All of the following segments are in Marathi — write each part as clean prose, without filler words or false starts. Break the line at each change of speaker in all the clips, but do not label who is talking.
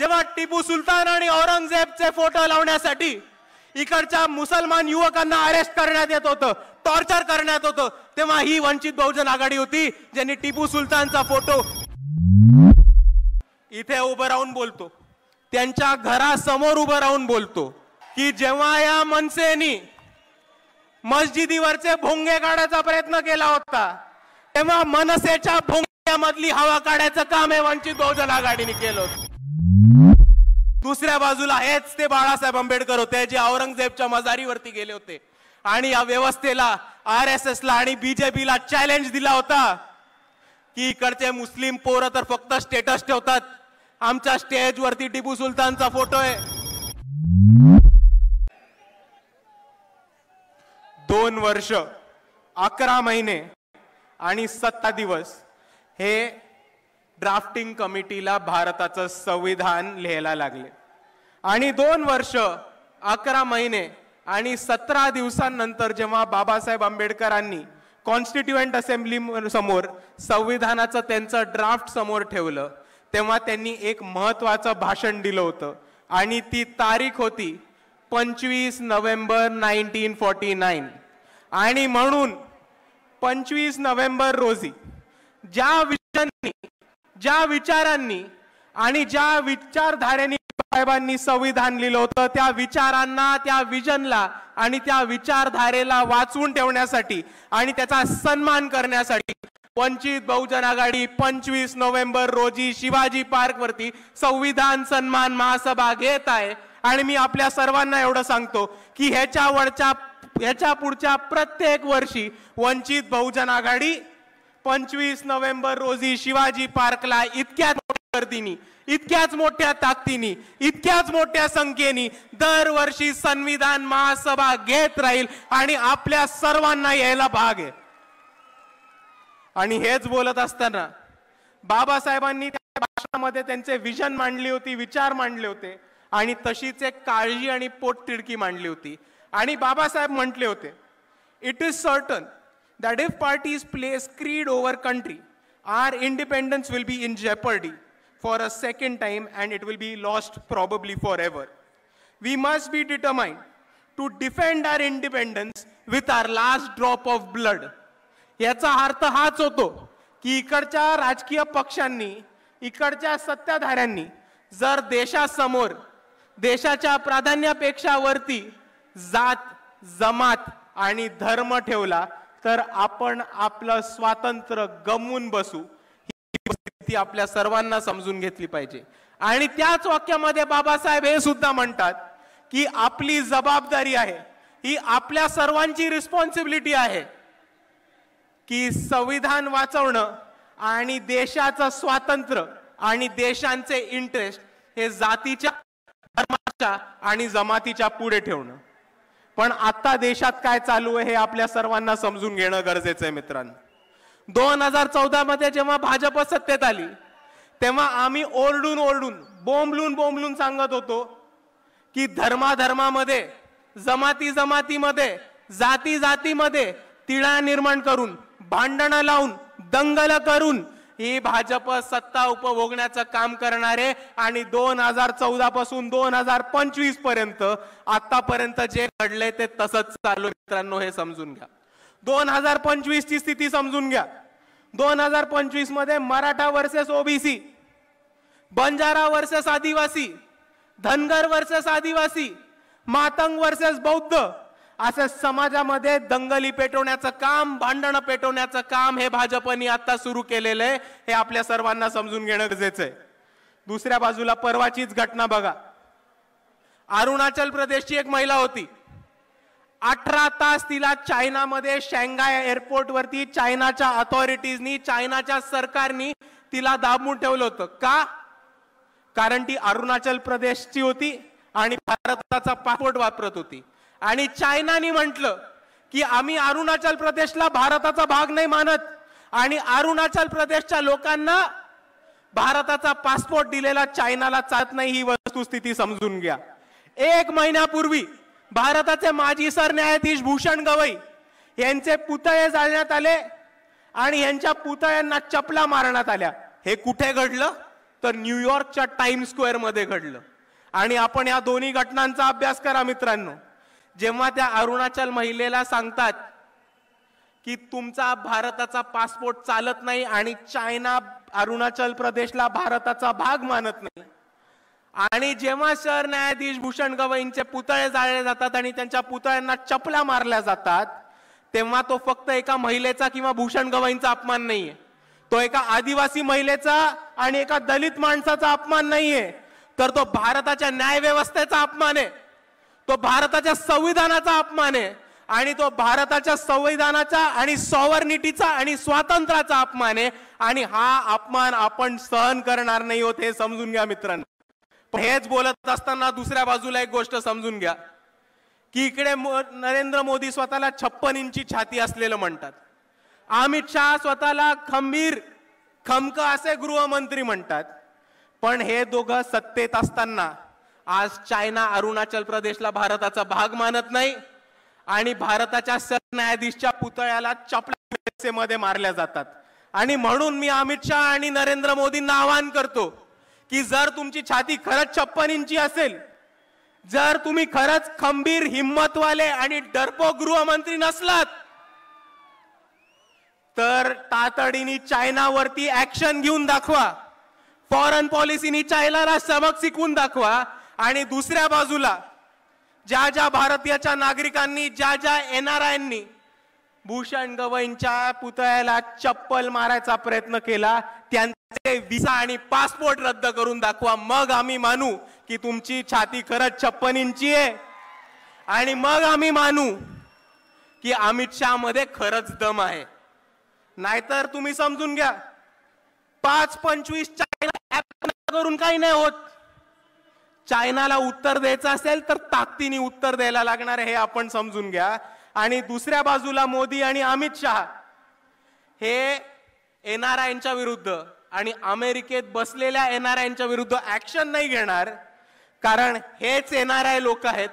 जेव्हा टिपू सुलतान आणि औरंगजेबचे फोटो लावण्यासाठी इकडच्या मुसलमान युवकांना अरेस्ट करण्यात येत होतं, टॉर्चर करण्यात होतं, तेव्हा ही वंचित बहुजन आघाडी होती ज्यांनी टिपू सुलतानचा फोटो इथे उभं राहून बोलतो, त्यांच्या घरासमोर उभं राहून बोलतो की जेव्हा या मनसेनी मस्जिदीवरचे भोंगे काढायचा प्रयत्न केला होता तेव्हा मनसेच्या भोंग्यामधली हवा काढायचं काम हे वंचित बहुजन आघाडीने केलं होतं. दुसऱ्या बाजूला हेच ते बाळासाहेब आंबेडकर होते जे औरंगजेबच्या मजारीवरती गेले होते आणि या व्यवस्थेला, RSS ला आणि BJP ला चॅलेंज दिला होता की इकडचे मुस्लिम पोरं तर फक्त स्टेटस ठेवतात, आमच्या स्टेजवरती टिपू सुलतानचा फोटो आहे. 2 वर्ष 11 महिने आणि 7 दिवस हे ड्राफ्टिंग कमिटीला भारताचं संविधान लिहायला लागले आणि 2 वर्ष 11 महिने आणि 17 दिवसांनंतर जेव्हा बाबासाहेब आंबेडकरांनी कॉन्स्टिट्युएंट असेंब्ली समोर संविधानाचं त्यांचं ड्राफ्ट समोर ठेवलं तेव्हा त्यांनी एक महत्त्वाचं भाषण दिलं होतं आणि ती तारीख होती 25 नोव्हेंबर 1949. आणि म्हणून 25 नोव्हेंबर रोजी ज्या विचारांनी आणि ज्या विचारधारेने साहेबांनी संविधान लिहिलं होतं त्या विचारांना, त्या विजनला आणि त्या विचारधारेला वाचवून ठेवण्यासाठी आणि त्याचा सन्मान करण्यासाठी वंचित बहुजन आघाडी 25 नोव्हेंबर रोजी शिवाजी पार्क वरती संविधान सन्मान महासभा घेत आहे. आणि मी आपल्या सर्वांना एवढं सांगतो की ह्याच्या पुढच्या प्रत्येक वर्षी वंचित बहुजन आघाडी 25 नोव्हेंबर रोजी शिवाजी पार्कला इतक्याच मोठ्या गर्दीने, इतक्याच मोठ्या ताकदीने, इतक्याच मोठ्या संख्येने दरवर्षी संविधान महासभा घेत राहील आणि आपल्या सर्वांना यायला भाग आहे. आणि हेच बोलत असताना बाबासाहेबांनी त्या भाषणामध्ये त्यांचे विजन मांडली होती, विचार मांडले होते आणि तशीच एक काळजी आणि पोटतिडकी मांडली होती. आणि बाबासाहेब म्हटले होते, it is certain that if parties place creed over country, our independence will be in jeopardy for a second time and it will be lost probably forever. We must be determined to defend our independence with our last drop of blood. याचा अर्थ हाच होतो की इकडच्या राजकीय पक्षांनी, इकडच्या सत्ताधाऱ्यांनी जर देशासमोर देशाच्या प्राधान्यापेक्षा वरती जात, जमात आणि धर्म ठेवला तर आपण आपलं स्वातंत्र्य गमवून बसू. ही परिस्थिती आपल्या सर्वांना समजून घेतली पाहिजे. आणि त्याच वाक्यामध्ये बाबासाहेब हे सुद्धा म्हणतात की आपली जबाबदारी आहे, ही आपल्या सर्वांची रिस्पॉन्सिबिलिटी आहे की संविधान वाचवणं आणि देशाचं स्वातंत्र्य आणि देशांचे इंटरेस्ट हे जातीच्या, धर्माच्या आणि जमातीच्या पुढे ठेवणं. पण आता देशात काय चालू आहे हे आपल्या सर्वांना समजून घेणं गरजेचं आहे मित्रांनो. 2014 मध्ये जेव्हा भाजप सत्तेत आली तेव्हा आम्ही ओरडून बोंबलून सांगत होतो की धर्मामध्ये, जमातीमध्ये, जातीमध्ये तिळा निर्माण करून, भांडणं लावून, दंगल करून ही भाजप सत्ता उपभोगण्याचं काम करणारे. आणि 2014 पासून 2025 पर्यंत आतापर्यंत जे घडले ते तसंच चालू. मित्रांनो हे समजून घ्या. 2025 ची स्थिती समजून घ्या. 2025 मध्ये Maratha versus OBC, Banjara versus आदिवासी, धनगर वर्सेस आदिवासी, मातंग वर्सेस बौद्ध असं समाजामध्ये दंगली पेटवण्याचं काम, भांडणं पेटवण्याचं काम हे भाजपने आता सुरू केलेलं आहे. हे आपल्या सर्वांना समजून घेणं गरजेचं आहे. दुसऱ्या बाजूला परवाचीच घटना बघा. अरुणाचल प्रदेशची एक महिला होती. 18 तास तिला चायनामध्ये शांघाय एअरपोर्ट वरती चायनाच्या अथॉरिटीजनी, चायनाच्या सरकारनी तिला दाबून ठेवलं होतं. का? कारण ती अरुणाचल प्रदेशची होती आणि भारताचा पासपोर्ट वापरत होती. आणि चायनाने म्हटलं की आम्ही अरुणाचल प्रदेशला भारताचा भाग नाही मानत आणि अरुणाचल प्रदेशच्या लोकांना भारताचा पासपोर्ट दिलेला चायनाला चालत नाही. ही वस्तुस्थिती समजून घ्या. 1 महिन्यापूर्वी भारताचे माजी सरन्यायाधीश भूषण गवई यांचे पुतळे जाळण्यात आले आणि यांच्या पुतळ्यांना चपला मारण्यात आल्या. हे कुठे घडलं? तर न्यूयॉर्कच्या टाइम स्क्वेअर मध्ये घडलं. आणि आपण या दोन्ही घटनांचा अभ्यास करा मित्रांनो. जेव्हा त्या अरुणाचल महिलेला सांगतात की तुमचा भारताचा पासपोर्ट चालत नाही आणि चायना अरुणाचल प्रदेशला भारताचा भाग मानत नाही, आणि जेव्हा सरन्यायाधीश भूषण गवईंचे पुतळे जाळले जातात आणि त्यांच्या पुतळ्यांना चपला मारल्या जातात, तेव्हा तो फक्त एका महिलेचा किंवा भूषण गवईंचा अपमान नाहीये, तो एका आदिवासी महिलेचा आणि एका दलित माणसाचा अपमान नाहीये, तर तो भारताच्या न्याय व्यवस्थेचा अपमान आहे, तो भारताच्या संविधानाचा अपमान आहे, आणि तो भारताच्या संविधानाचा आणि सॉव्हर्निटीचा आणि स्वातंत्र्याचा अपमान आहे. आणि हा अपमान आपण सहन करणार नाही होत, हे समजून घ्या मित्रांनो. पण हेच बोलत असताना दुसऱ्या बाजूला एक गोष्ट समजून घ्या की इकडे नरेंद्र मोदी स्वतःला 56 इंची छाती असलेलं म्हणतात, अमित शहा स्वतःला खंबीर खमक असे गृहमंत्री म्हणतात, पण हे दोघं सत्तेत असताना आज चायना अरुणाचल प्रदेशला भारताचा भाग मानत नाही आणि भारताच्या सरन्यायाधीशच्या पुतळ्याला चपलामध्ये मारल्या जातात. आणि म्हणून मी अमित शहा आणि नरेंद्र मोदींना आवाहन करतो की जर तुमची छाती खरंच 56 इंची असेल, जर तुम्ही खरंच खंबीर हिम्मतवाले आणि डरपोक गृहमंत्री नसलात, तर तातडीने चायनावरती ऍक्शन घेऊन दाखवा, फॉरेन पॉलिसीनी चायनाला सबक शिकवून दाखवा. आणि दुसऱ्या बाजूला ज्या ज्या भारतीय नागरिकांनी, ज्या ज्या NRIंनी भूषण गवईंच्या पुतळ्याला चप्पल मारायचा प्रयत्न केला, त्यांचे व्हिसा आणि पासपोर्ट रद्द करून दाखवा. मग आम्ही मानू की तुमची छाती खरंच 56 इंची आहे, आणि मग आम्ही मानू की अमित शहा मध्ये खरंच दम आहे. नाहीतर तुम्ही समजून घ्या, 5-25 चायना ऍप करून काही नाही होत. चायनाला उत्तर द्यायचं असेल तर ताकदीने उत्तर द्यायला लागणार आहे, हे आपण समजून घ्या. आणि दुसऱ्या बाजूला मोदी आणि अमित शहा हे NRIंच्या विरुद्ध आणि अमेरिकेत बसलेल्या NRIंच्या विरुद्ध ऍक्शन नाही घेणार, कारण हेच NRI लोक आहेत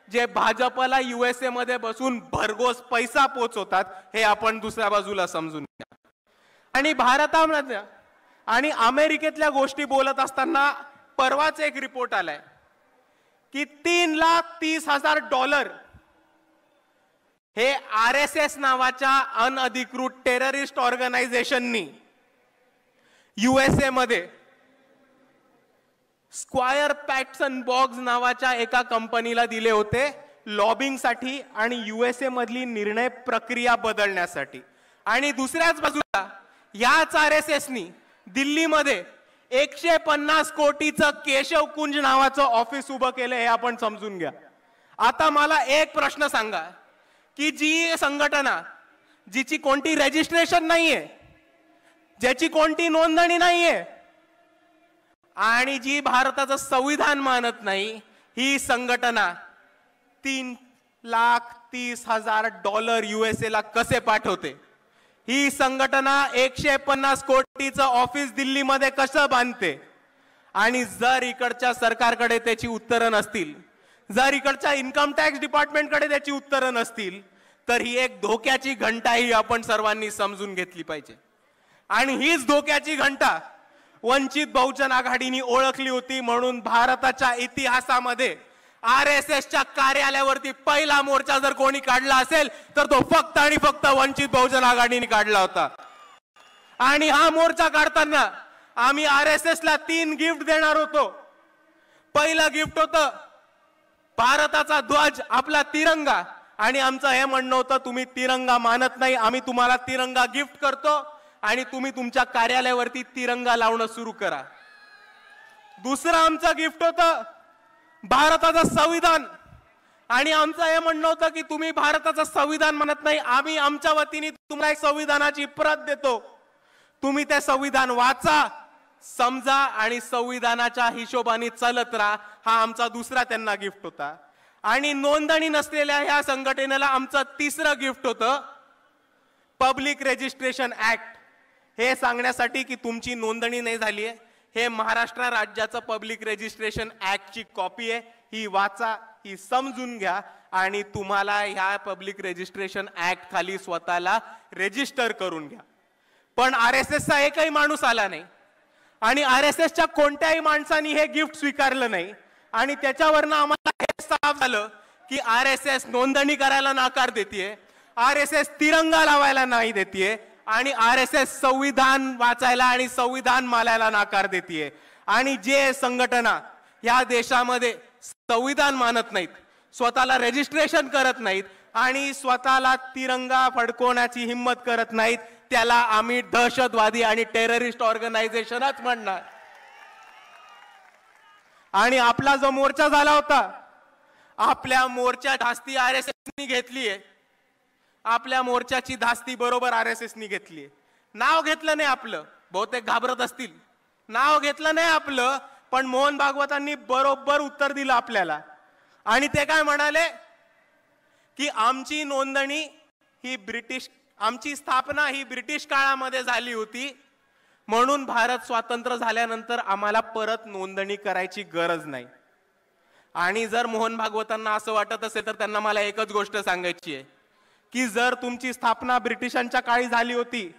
जे भाजपला USA मध्ये बसून भरघोस पैसा पोचवतात, हे आपण दुसऱ्या बाजूला समजून घ्या. आणि भारतामध्ये आणि अमेरिकेतल्या गोष्टी बोलत असताना परवाच एक रिपोर्ट आलाय की $3,30,000 हे RSS नावाच्या अनधिकृत टेररिस्ट ऑर्गनायझेशननी USA मध्ये स्क्वायर पॅटसन बॉक्स नावाच्या एका कंपनीला दिले होते लॉबिंगसाठी आणि USA मधली निर्णय प्रक्रिया बदलण्यासाठी. आणि दुसऱ्याच बाजूला याच RSSनी दिल्लीमध्ये 150 कोटीचं केशव कुंज नावाचं ऑफिस उभं केलं, हे आपण समजून घ्या. आता मला एक प्रश्न सांगा की जी संघटना जिची कोणती रजिस्ट्रेशन नाहीये, ज्याची कोणती नोंदणी नाहीये आणि जी भारताचं संविधान मानत नाही, ही संघटना $3,30,000 USA ला कसे पाठवते? ही संघटना 150 कोटीचं ऑफिस दिल्लीमध्ये कसं बांधते? आणि जर इकडच्या सरकारकडे त्याची उत्तरं नसतील, जर इकडच्या इन्कम टॅक्स डिपार्टमेंटकडे त्याची उत्तरं नसतील, तर ही एक धोक्याची घंटा ही आपण सर्वांनी समजून घेतली पाहिजे. आणि हीच धोक्याची घंटा वंचित बहुजन आघाडीने ओळखली होती. म्हणून भारताच्या इतिहासामध्ये RSSच्या कार्यालयावरती पहिला मोर्चा जर कोणी काढला असेल तर तो फक्त आणि फक्त वंचित बहुजन आघाडीने काढला होता. आणि हा मोर्चा काढताना आम्ही RSSला 3 गिफ्ट देणार होतो. पहिलं गिफ्ट होतं भारताचा ध्वज, आपला तिरंगा. आणि आमचं हे म्हणणं होतं, तुम्ही तिरंगा मानत नाही, आम्ही तुम्हाला तिरंगा गिफ्ट करतो आणि तुम्ही तुमच्या कार्यालयावरती तिरंगा लावणं सुरू करा. दुसरं आमचं गिफ्ट होतं भारताचं संविधान. आणि आमचं हे म्हणणं होतं की तुम्ही भारताचं संविधान म्हणत नाही, आम्ही आमच्या वतीने तुम्हाला एक संविधानाची प्रत देतो, तुम्ही ते संविधान वाचा, समजा आणि संविधानाच्या हिशोबाने चालत राहा. हा आमचा दुसरा त्यांना गिफ्ट होता. आणि नोंदणी नसलेल्या ह्या संघटनेला आमचं तिसरं गिफ्ट होतं पब्लिक रजिस्ट्रेशन ऍक्ट, हे सांगण्यासाठी की तुमची नोंदणी नाही झाली आहे, हे महाराष्ट्र राज्याचं पब्लिक रजिस्ट्रेशन ऍक्टची कॉपी आहे, ही वाचा, ही समजून घ्या आणि तुम्हाला ह्या पब्लिक रजिस्ट्रेशन ऍक्ट खाली स्वतःला रजिस्टर करून घ्या. पण RSSचा एकही माणूस आला नाही. आणि RSSच्या कोणत्याही माणसाने हे गिफ्ट स्वीकारलं नाही आणि त्याच्यावरनं आम्हाला हे साफ झालं की RSS नोंदणी करायला नाकार देतेय, RSS तिरंगा लावायला नाही देतेय आणि RSS संविधान वाचायला आणि संविधान मानायला नाकार देतेय। आणि जे संघटना या देशामध्ये संविधान मानत नाहीत, स्वतःला रजिस्ट्रेशन करत नाहीत आणि स्वतःला तिरंगा फडकवण्याची हिम्मत करत नाहीत, त्याला आम्ही दहशतवादी आणि टेररिस्ट ऑर्गनायझेशनच म्हणणार। आणि आपला जो मोर्चा झाला होता, आपल्या मोर्चा धास्ती RSSनी घेतलीये, आपल्या मोर्चाची धास्ती बरोबर RSSनी घेतलीये। नाव घेतलं नाही आपलं, बहुतेक घाबरत असतील, नाव घेतलं नाही आपलं, पण मोहन भागवतांनी बरोबर उत्तर दिलं आपल्याला। आणि ते काय म्हणाले की आमची नोंदणी ही आमची स्थापना ही ब्रिटिश काळामध्ये झाली होती, म्हणून भारत स्वातंत्र्य झाल्यानंतर आम्हाला परत नोंदणी करायची गरज नाही। आणि जर मोहन भागवतांना असं वाटत असेल तर त्यांना मला एकच गोष्ट सांगायची आहे की जर तुमची स्थापना ब्रिटिशांच्या काळी झाली होती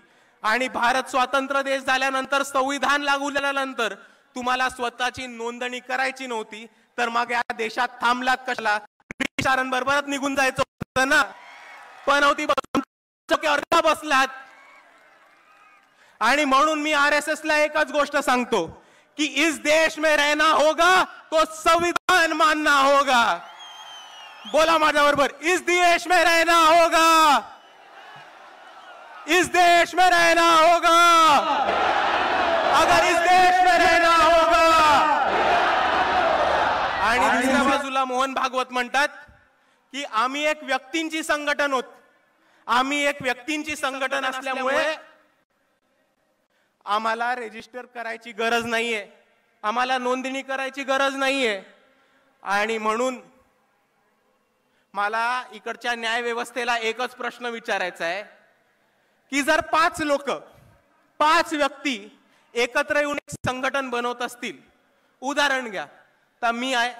आणि भारत स्वतंत्र देश झाल्यानंतर संविधान लागू झाल्यानंतर तुम्हाला स्वतःची नोंदणी करायची नव्हती, तर मग या देशात थांबलात कशाला? ब्रिटिशांबरोबरच निघून जायचं होतं ना, पण होती बसलात। आणि म्हणून मी RSS ला एकच गोष्ट सांगतो कि इस देश में रहना होगा तो संविधान मानना होगा। बोला माझ्या बरोबर, इस देश में रहना होगा, इस देश में रहना होगा, अगर इस देश में रहना होगा। आणि दुसऱ्या बाजूला मोहन भागवत म्हणतात की आम्ही एक व्यक्तींची संघटन होत, आम्ही एक व्यक्तींची संघटन असल्यामुळे आम्हाला रजिस्टर करायची गरज नाहीये, आम्हाला नोंदणी करायची गरज नाहीये। आणि म्हणून मला इकडच्या न्याय व्यवस्थेला एकच प्रश्न विचारायचा आहे की जर 5 लोक 5 व्यक्ती एकत्र येऊन एक संघटन बनवत असतील, उदाहरण घ्या तर मी आहे,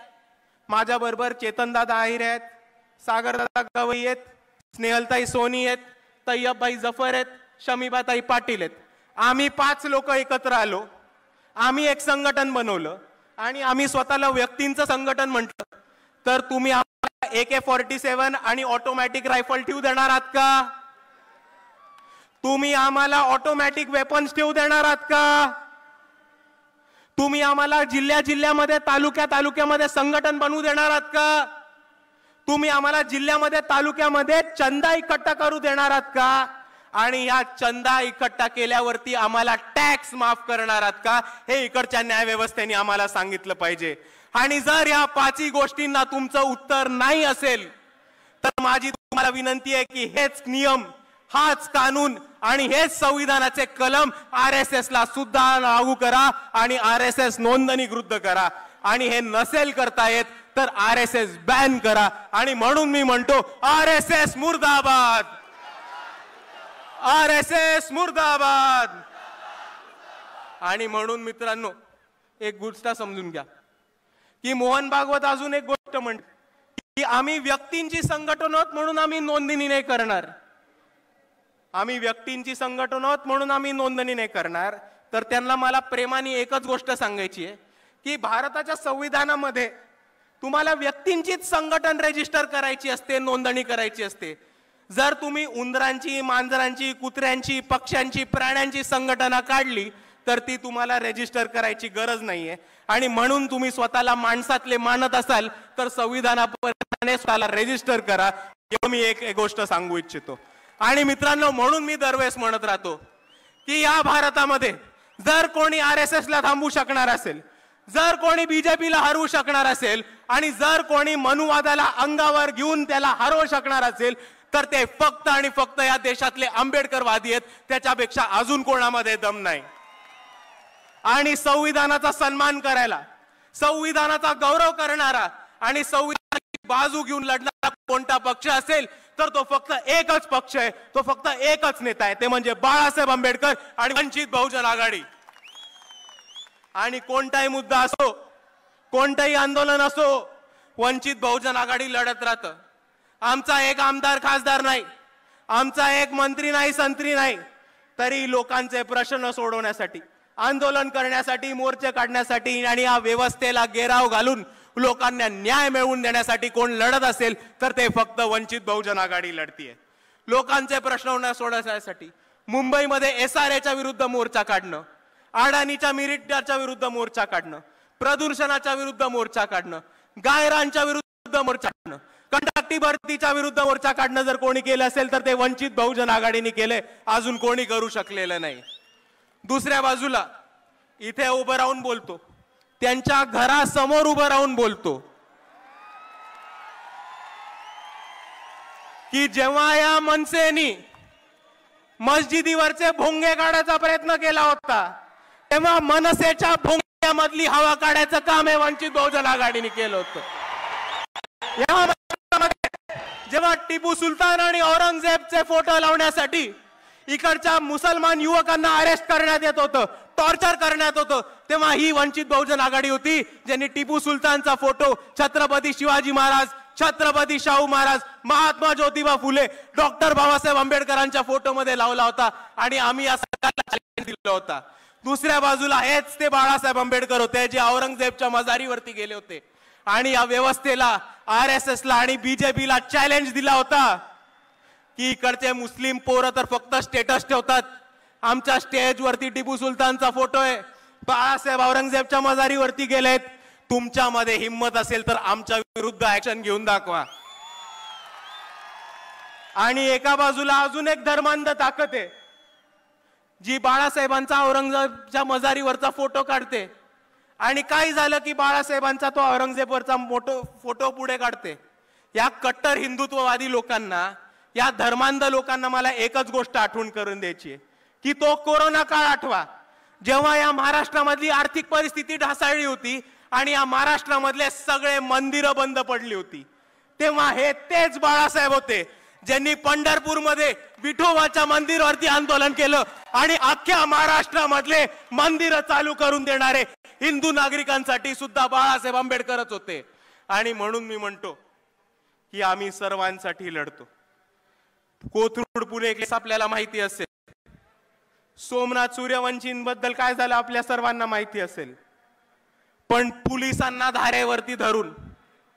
माझ्या बरोबर चेतनदादा आहिरे आहेत, सागरदादा गवई आहेत, स्नेहलताई सोनी आहेत, तय्यबभाई जफर आहेत, शमीबाताई पाटील आहेत। आम्ही 5 लोक एकत्र आलो, आम्ही एक संघटन बनवलं आणि आम्ही स्वतःला व्यक्तींचं संघटन म्हटलं, तर तुम्ही आम्हाला AK-47 आणि ऑटोमॅटिक रायफल ठेवू देणार आहात का? तुम्ही आम्हाला ऑटोमॅटिक वेपन्स ठेवू देणार आहात का? तुम्ही आम्हाला जिल्ह्यामध्ये तालुक्यामध्ये संघटन बनवू देणार आहात का? तुम्ही आम्हाला जिल्ह्यामध्ये तालुक्यामध्ये चंदा इकट्ठा करू देणार आहात का? आणि या चंदा इकट्ठा केल्यावरती आम्हाला टॅक्स माफ करणार आहात का? हे इकडच्या न्याय व्यवस्थेने आम्हाला सांगितलं पाहिजे। आणि जर या 5 गोष्टींना तुमचं उत्तर नाही असेल तर माझी तुम्हाला विनंती आहे की हेच नियम, हाच कानून आणि हेच संविधानाचे कलम RSS ला सुद्धा लागू करा आणि RSS नोंदणी विरुद्ध करा। आणि हे नसेल करता येत तर RSS बॅन करा। आणि म्हणून मी म्हणतो RSS मुर्दाबाद, RSS मुर्दाबाद। आणि म्हणून मित्रांनो एक गोष्ट समजून घ्या की मोहन भागवत अजून एक गोष्ट म्हणते की आम्ही व्यक्तींची संघटन आहोत म्हणून आम्ही नोंदणी नाही करणार, आम्ही व्यक्तींची संघटन आहोत म्हणून आम्ही नोंदणी नाही करणार। तर त्यांना मला प्रेमाने एकच गोष्ट सांगायची आहे की भारताच्या संविधानामध्ये तुम्हाला व्यक्तींचीच संघटन रजिस्टर करायची असते, नोंदणी करायची असते। जर तुम्ही उंदरांची, मांजरांची, कुत्र्यांची, पक्ष्यांची, प्राण्यांची संघटना काढली तर ती तुम्हाला रजिस्टर करायची गरज नाहीये। आणि म्हणून तुम्ही स्वतःला माणसातले मानत असाल तर संविधानाप्रमाणे स्वतःला रजिस्टर करा, एवढं मी एक गोष्ट सांगू इच्छितो। आणि मित्रांनो म्हणून मी दरवेळेस म्हणत राहतो की या भारतामध्ये जर कोणी RSS ला थांबवू शकणार असेल, जर कोणी BJP ला हरवू शकणार असेल आणि जर कोणी मनुवादाला अंगावर घेऊन त्याला हरवू शकणार असेल तर ते फक्त आणि फक्त या देशातले आंबेडकरवादी आहेत, त्याच्यापेक्षा अजून कोणामध्ये दम नाही। आणि संविधानाचा सन्मान करायला, संविधानाचा गौरव करणारा आणि संविधानाची बाजू घेऊन लढणारा कोणता पक्ष असेल तर तो फक्त एकच पक्ष आहे, तो फक्त एकच नेता आहे, ते म्हणजे बाळासाहेब आंबेडकर आणि वंचित बहुजन आघाडी। आणि कोणताही मुद्दा असो, कोणताही आंदोलन असो, वंचित बहुजन आघाडी लढत राहतं। आमचा एक आमदार खासदार नाही, आमचा एक मंत्री नाही, संत्री नाही, तरी लोकांचे प्रश्न सोडवण्यासाठी, आंदोलन करण्यासाठी, मोर्चे काढण्यासाठी आणि या व्यवस्थेला घेराव घालून लोकांना न्याय मिळवून देण्यासाठी कोण लढत असेल तर ते फक्त वंचित बहुजन आघाडी लढतीये. लोकांचे प्रश्न सोडवण्यासाठी मुंबईमध्ये SRAच्या विरुद्ध मोर्चा काढणं, अडाणीच्या मिरिटाच्या विरुद्ध मोर्चा काढणं, प्रदूषणाच्या विरुद्ध मोर्चा काढणं, गायरांच्या विरुद्ध मोर्चा काढणं, कंत्राटी भरतीच्या विरुद्ध मोर्चा काढणं जर कोणी केलं असेल तर ते वंचित बहुजन आघाडीने केले, अजून कोणी करू शकलेलं नाही. दुसऱ्या बाजूला इथे उभं राहून बोलतो, त्यांच्या घरासमोर उभं राहून बोलतो की जेव्हा या मनसेनी मस्जिदीवरचे भोंगे काढायचा प्रयत्न केला होता तेव्हा मनसेच्या भोंग्यामधली हवा काढायचं काम हे वंचित बहुजन आघाडीने केलं होतं. जेव्हा टिपू सुलतान आणि औरंगजेबचे फोटो लावण्यासाठी इकडच्या मुसलमान युवकांना अरेस्ट करण्यात येत होतं, टॉर्चर करण्यात होतं, तेव्हा ही वंचित बहुजन आघाडी होती ज्यांनी टिपू सुलतानचा फोटो छत्रपती शिवाजी महाराज, छत्रपती शाहू महाराज, महात्मा ज्योतिबा फुले, डॉक्टर बाबासाहेब आंबेडकरांच्या फोटो मध्ये लावला होता आणि आम्ही या सरकारला चॅलेंज दिला होता. दुसऱ्या बाजूला हेच ते बाळासाहेब आंबेडकर होते जे औरंगजेबच्या मजारीवरती गेले होते आणि या व्यवस्थेला, RSSला आणि BJPला चॅलेंज दिला होता की इकडचे मुस्लिम पोरं तर फक्त स्टेटस ठेवतात, आमच्या स्टेजवरती टिपू सुलतानचा फोटो आहे, बाळासाहेब औरंगजेबच्या मजारीवरती गेलेत, तुमच्यामध्ये हिम्मत असेल तर आमच्या विरुद्ध ऍक्शन घेऊन दाखवा. आणि एका बाजूला अजून एक धर्मांध ताकद आहे जी बाळासाहेबांचा औरंगजेबच्या मजारीवरचा फोटो काढते आणि काय झालं की बाळासाहेबांचा तो औरंगजेबवरचा फोटो पुढे काढते. या कट्टर हिंदुत्ववादी लोकांना, या धर्मांध लोकांना मला एकच गोष्ट आठवण करून द्यायची आहे की तो कोरोना काळ आठवा, जेव्हा या महाराष्ट्रामधली आर्थिक परिस्थिती ढासळली होती आणि या महाराष्ट्रामधले सगळे मंदिरं बंद पडली होती, तेव्हा हे तेच बाळासाहेब होते ज्यांनी पंढरपूरमध्ये विठोबाच्या मंदिरावरती आंदोलन केलं आणि अख्ख्या महाराष्ट्रामधले मंदिरं चालू करून देणारे हिंदू नागरिकांसाठी सुद्धा बाळासाहेब आंबेडकरच होते. आणि म्हणून मी म्हणतो की आम्ही सर्वांसाठी लढतो. कोथरूड पुणे केस आपल्याला माहिती असेल, सोमनाथ सूर्यवंशींबद्दल काय झालं आपल्या सर्वांना माहिती असेल, पण पोलिसांना धारेवरती धरून,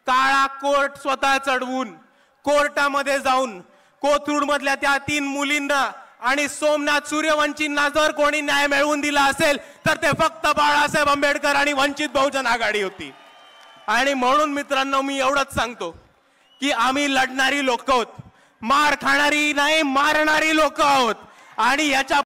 काळा कोर्ट स्वतः चढवून, कोर्टामध्ये जाऊन कोथरूड मधल्या त्या 3 मुलींना आणि सोमनाथ सूर्यवंशींना जर कोणी न्याय मिळवून दिला असेल तर ते फक्त बाळासाहेब आंबेडकर आणि वंचित बहुजन आघाडी होती. आणि म्हणून मित्रांनो मी एवढंच सांगतो की आम्ही लढणारी लोक आहोत, मार खाणारी नाही मारणारी लोक आहोत आणि याच्या